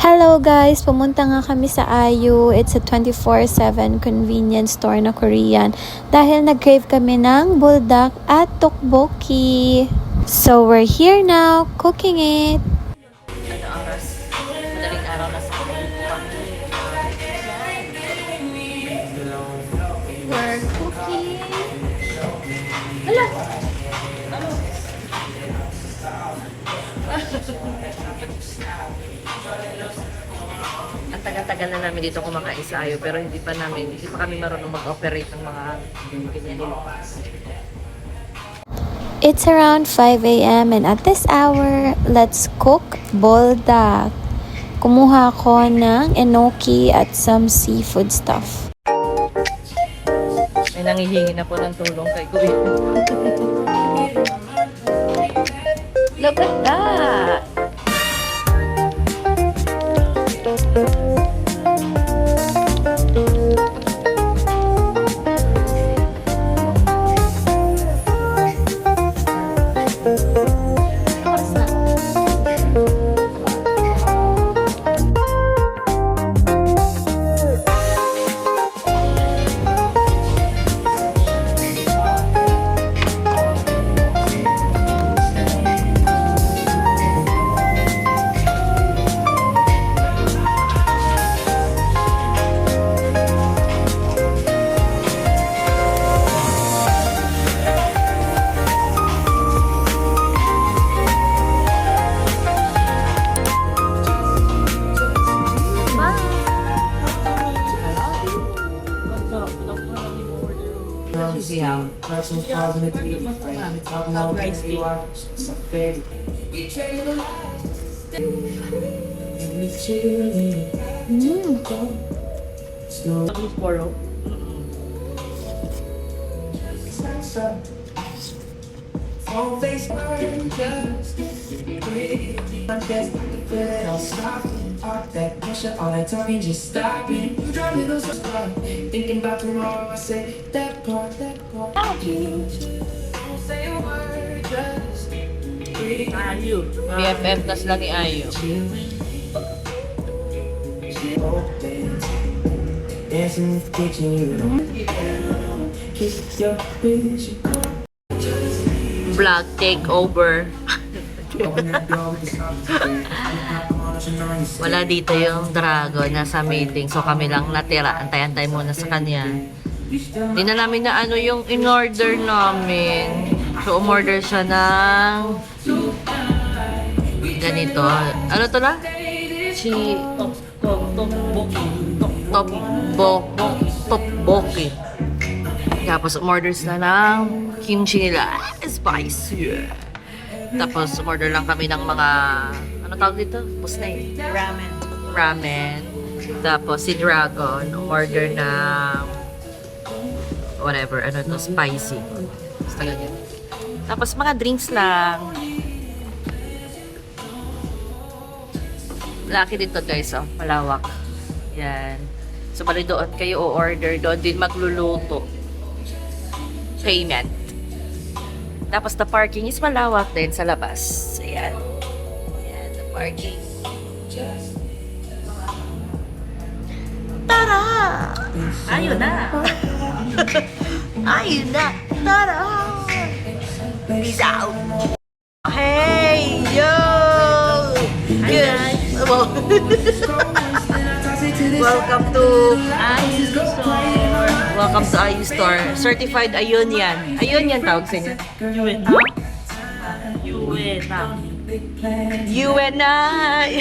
Hello guys! Pumunta nga kami sa Ayu. It's a 24/7 convenience store na Korean dahil nag-crave kami ng buldak at tteokbokki. So we're here now, cooking it. Ano oras? Madaling araw na sa We're cooking. Hala! Ano? Ang tagal-tagal na namin dito kumakain sa Ayu pero hindi pa kami marunong mag-operate ng mga ganyan. It's around 5 a.m. and at this hour, let's cook buldak. Kumuha ako ng enoki at some seafood stuff. May nangihingi na po ng tulong kay Kuya. Look at that! Yeah. That pressure, all that talking, just stop it. You drive me those thinking about tomorrow. I say that part. You don't say a word, just breathe. Ayu. BFF na sila ni Ayu. Dancing in the kitchen, you don't kiss your bitch. Vlog takeover. Wala dito yung dragon, nasa meeting. So kami lang natira. Antay-antay muna sa kanya. Hindi na namin na ano yung in-order namin. So umorder siya ng ganito. Ano to na? Tteokbokki. Tapos umorder sila ng kimchi nila. Spicy. Tapos umorder lang kami ng mga ano tawag dito? Pusnay. Ramen. Tapos si Dragon umorder ng whatever, ano to, spicy. Basta ganyan. Tapos mga drinks lang. Laki dito guys, oh. Malawak. Yan. So bali doon kayo o-order. Doon din magluluto. Payment. Tapos the parking is malawak din sa labas. Ayan. Ayan, the parking. Tara! Ayun na! Ayun na! Tara! Peace out! Hey! Yo! Good! Welcome to Ayu Store. Welcome to Ayu Store. Certified Ayun yan. Ayun yan tawag sa inyo. UNI.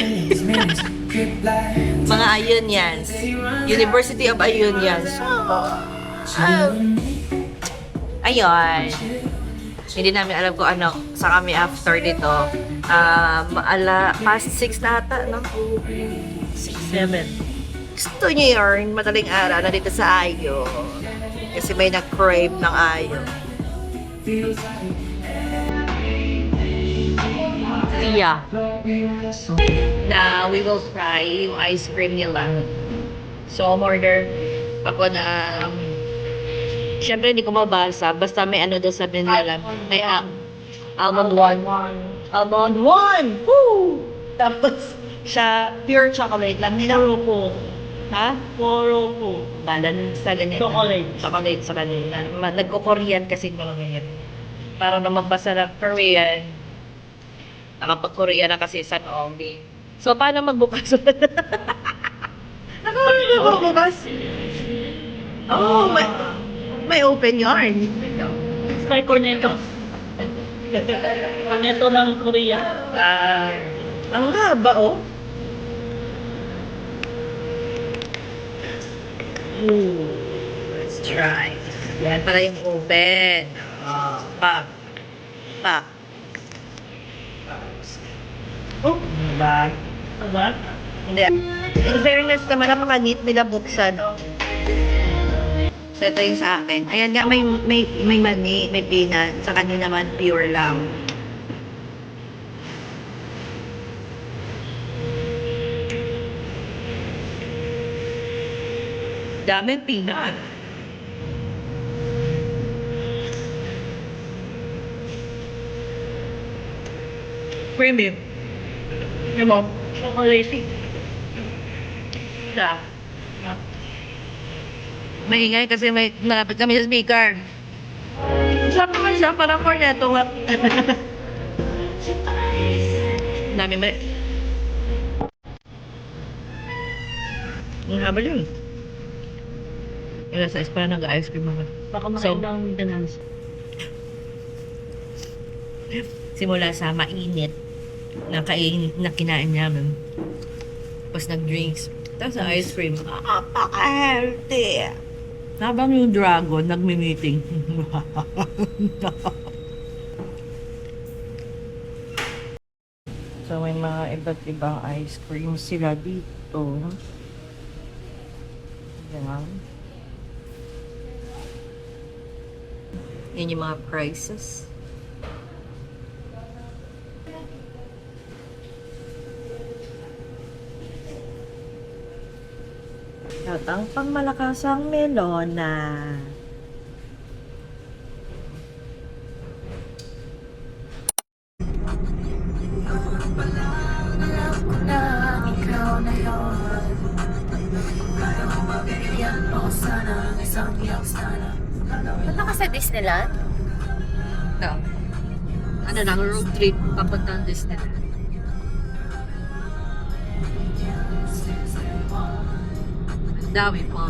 Mga Ayun yan. University of Ayun yan. Ayun. Hindi namin alam kung ano sa kami after dito. Past 6 na ata, no? 6-7. Gusto nyo yun, madaling araw na dito sa Ayu. Kasi may nag-crave ng Ayu. Yeah. Now, we will try yung ice cream nila. So, order ako na siyempre hindi ko mabasa. Basta may ano doon sabihin nila. May almond one. Almond one! Woo! Tapos, Sa pure chocolate lang nila. Puro. Ha? Puro. Balan sa ganyan. Chocolate. Chocolate sa kanila. Nagko-Korean kasi mga ganyan. Para naman basa ng Korean. Nakapag-Korean na kasi sa Naomi. So, paano magbukas? Magbukas? Oh, may open yarn. May corneto. Corneto ng Korea. Ang haba, oh. Let's try. Yan pala yung open. Pa. Oh, Diba? diba? Hindi. In fairness naman, napaka-neat nila buksan. So, ito yung sa akin. Ayan nga, may mani, may peanut. Sa kanila naman, pure lang. Daming peanut. Creamy. Yung mo, chocolate. Siya. Maingay kasi may malapit kami sa speaker. Sarap naman siya, parang corneto nga. Dami may... Ang habal yun. Yung nasa parang nag-ice cream ako. Baka So- makain ng maintenance. Simula sa mainit na kinain namin. Tapos nag-drinks. Tapos sa ice cream. Napaka-healthy. Habang yung dragon, nagmi-meeting. So, may mga iba't ibang ice cream sila dito. Yan. Yan yung mga prices. At ang pangmalakasang melona. Punta ka sa Disneyland? No. Ano lang, road trip papuntang Disneyland. Ang dami pa.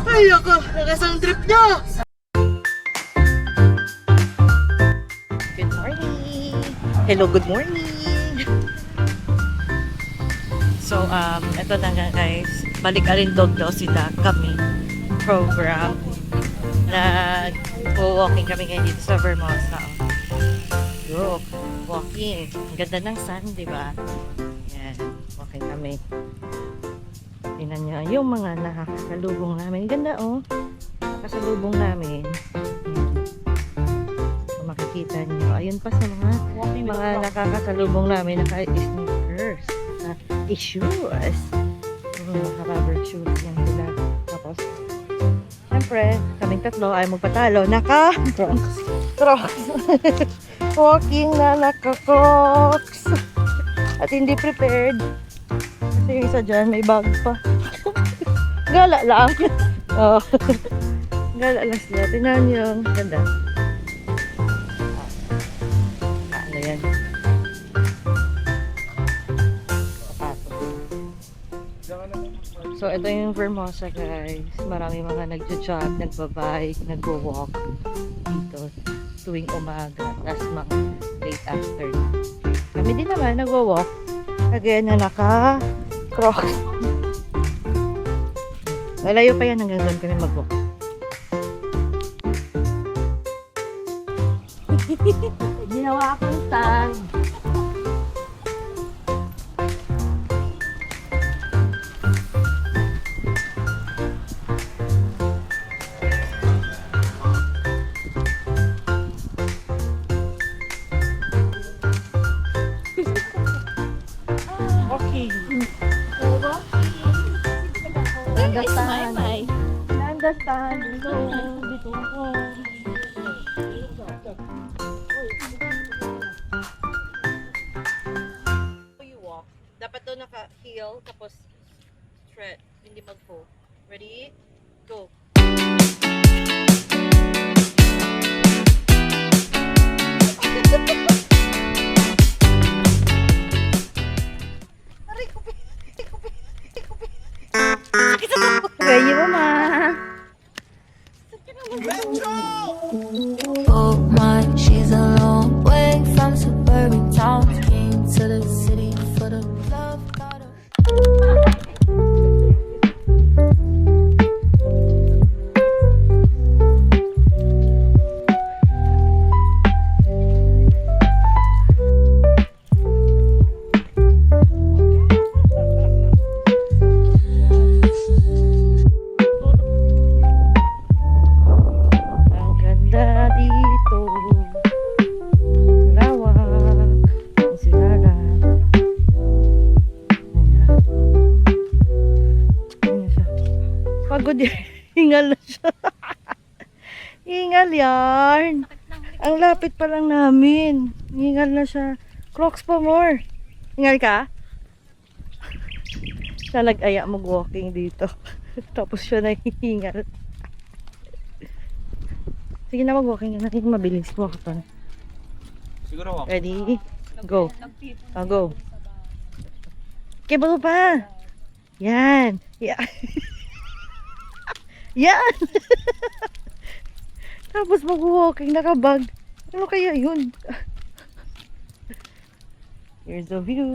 Ay, ako! Nakasang trip niya! Good morning! Hello, good morning! So, ito na nga guys. Balik-alindog daw sila kami program. Nag-walking kami ngayon dito sa Vermosa. Look, walking. Ang ganda ng sun, di ba? Yan, walking kami. Tingnan nyo, yung mga nakakasalubong namin. Ganda oh. Nakasalubong namin. Yan. So, makikita nyo. Ayun pa sa mga nakakasalubong namin. Naka-sneakers. Issues. Naka-rubber shoes yan sila. Tapos, siyempre, kaming tatlo ay magpatalo. Naka-crocs. Walking na naka-crocs. At hindi prepared. Kasi yung isa dyan, may bag pa. Gala lang. Oh. Gala lang sila. Tingnan nyo yung ganda. Ano yan? So, ito yung Vermosa guys. Marami mga nagja-jog, nagbabike, nagwo-walk dito tuwing umaga. Tapos mga late afternoon. Kami din naman nagwo-walk. Again, na naka-crocs. Lalayo pa yan hanggang doon kami mag-walk. Ginawa akong tag. Understand. Understand. Dito ako. heel, tapos straight, hindi mag-faux. Ready? Go! Kayo ma. Oh my, she's a long way from suburban towns. Came to the city for the love, got her. Ang ganda dito. Lawak. Ang silaga. Ayan siya. Pagod yan. Hingal na siya. Hingal yan. Ang lapit pa lang namin. Hingal na siya. Crocs pa more. Hingal ka? Siya nag-aya mag-walking dito. Tapos siya nahihingal. Sige na, mag-walking na natin. Mabilis. Walk on. Siguro ako. Ready? Go. Oh, go. Kebalo pa. Yan. Yeah. Yan. Tapos mag-walking, nakabag. Ano kaya yun? Here's the view.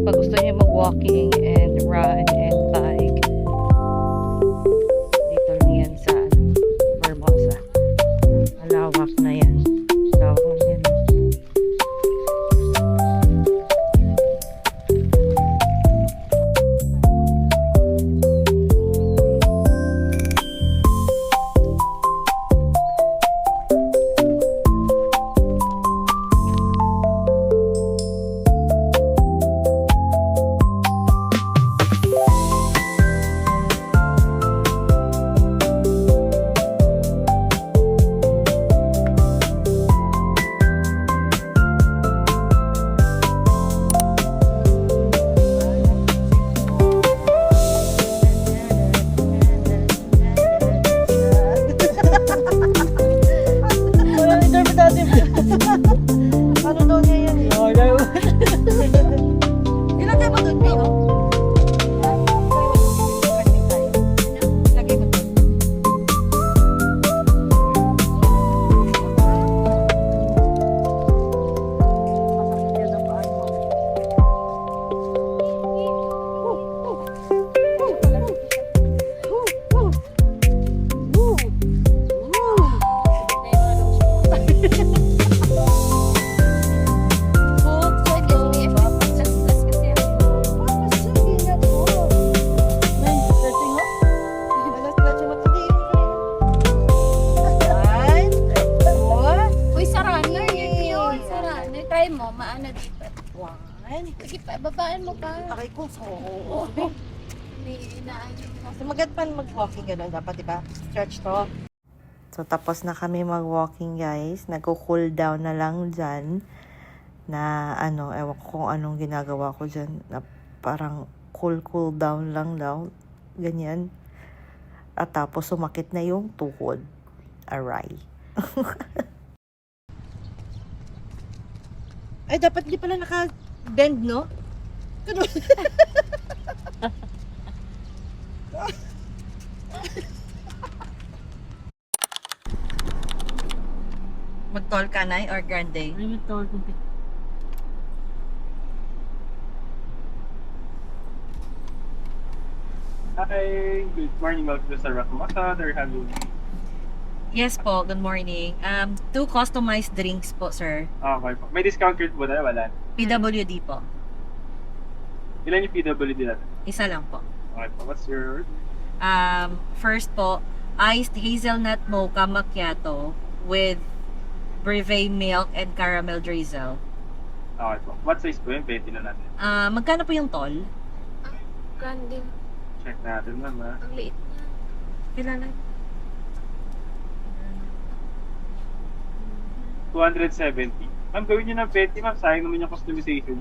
Pag gusto niyo mag-walking and run and bike, dito lang yan sa Vermosa. Malawak na yan. Lawak na yan. Ano daw niya yan eh? Ilagay mo doon, Pio. Ilagay mo doon. Masakit yan ang paan mo. Uy, sarana yun. Sarana. Try mo, maana dito. Sige pa, babaan mo pa. Aray ko, oo. May inaayos mo. So maganda pa mag-walking gano'n dapat, diba? Stretch to. So tapos na kami mag-walking guys. Nagko-cool down na lang dyan. Na ano, ewan ko kung anong ginagawa ko dyan. Na parang cool down lang daw. Ganyan. At tapos sumakit na yung tuhod. Aray. Ay, dapat di pala naka-bend, no? Ganun. Mag-tall ka na or grande? Ay, may tawag kong Hi, good morning. Welcome to Starbucks Massad. Or have you... Yes po, good morning. 2 customized drinks po, sir. Okay po. May discount card po tayo? Wala. PWD po. Ilan yung PWD natin? Isa lang po. Okay po. What's your order? First po, iced hazelnut mocha macchiato with brevet milk and caramel drizzle. Okay po. What size po yun? Pwede na natin. Magkano po yung tall? Grande. Check natin ma'am ha. Ang liit niya. Kailangan. 270. Ma'am, gawin nyo ng 20, ma'am. Sayang naman yung customization.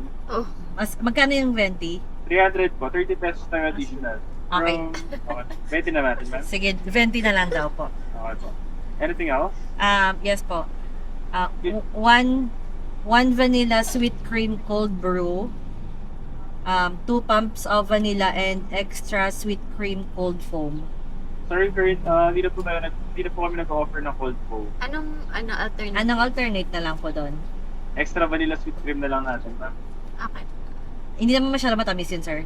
Magkano yung 20? 300 po. 30 pesos lang additional. Okay. Okay. 20 na natin, ma'am. Sige, 20 na lang daw po. Okay po. Anything else? Yes po. One vanilla sweet cream cold brew. 2 pumps of vanilla and extra sweet cream cold foam. Sorry, Kurt. Hindi na po kami nag-offer ng cold foam. Anong alternate? Anong alternate na lang po doon? Extra vanilla sweet cream na lang natin, ma'am. Okay. Hindi naman masyado matamis yun, sir.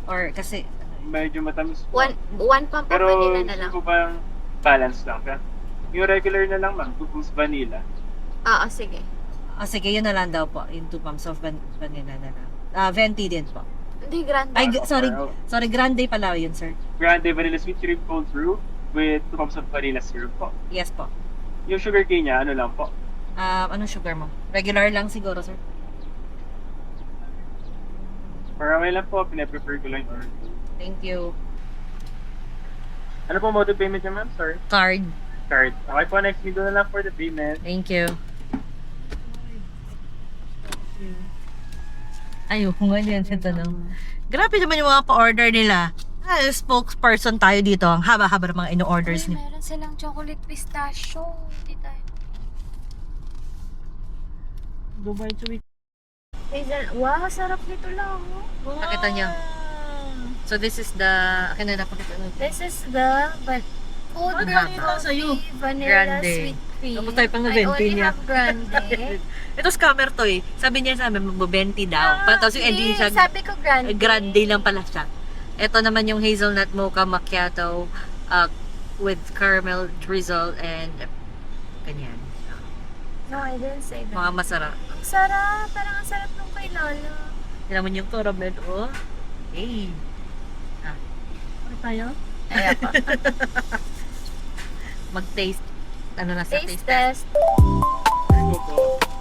Or kasi, Medyo matamis po. One pump of Pero vanilla na lang. gusto ko bang balance lang? Kaya, yung regular na lang, ma'am. 2 pumps vanilla. Oo, sige. sige, yun na lang daw po. Yung 2 pumps of vanilla na lang. Venti din po. Hindi, grande. Ay, sorry, grande pala yun, sir. Grande vanilla sweet cream cold brew with 2 pumps of vanilla syrup po. Yes po. Yung sugar cane niya, ano lang po? Anong sugar mo? Regular lang siguro, sir. Para may lang po, pinaprefer ko lang yung order. Thank you. Ano po mode of payment niya, ma'am? Sorry. Card. Card. Okay po, next video na lang for the payment. Thank you. Ayun, ganyan sa tanong. Grabe naman yung mga pa-order nila. Spokesperson tayo dito. Ang haba-haba ng mga ino-orders Uy, nila. meron silang chocolate pistachio. Hindi tayo. Dubai to Wow, sarap nito lang. Oh. Nakita niyo. So this is the... Akin na napakita. This is the cold Ang brew haba. coffee, vanilla Grande. sweet cream. Tapos tayo pang I na-venti only niya. have grande. Ito scammer to eh. Sabi niya sa amin, magbubenti daw. Tapos yung ending siya, Sabi ko grande. grande lang pala siya. Ito naman yung hazelnut mocha macchiato with caramel drizzle and ganyan. No, I didn't say that. Mga masarap. Ang sarap. Parang ang sarap nung kay Lala. Yan naman yung caramel, oh. Hey. Ano tayo? Ayan po. Mag-taste. Ano na sa Taste taste test? test. Let's go po.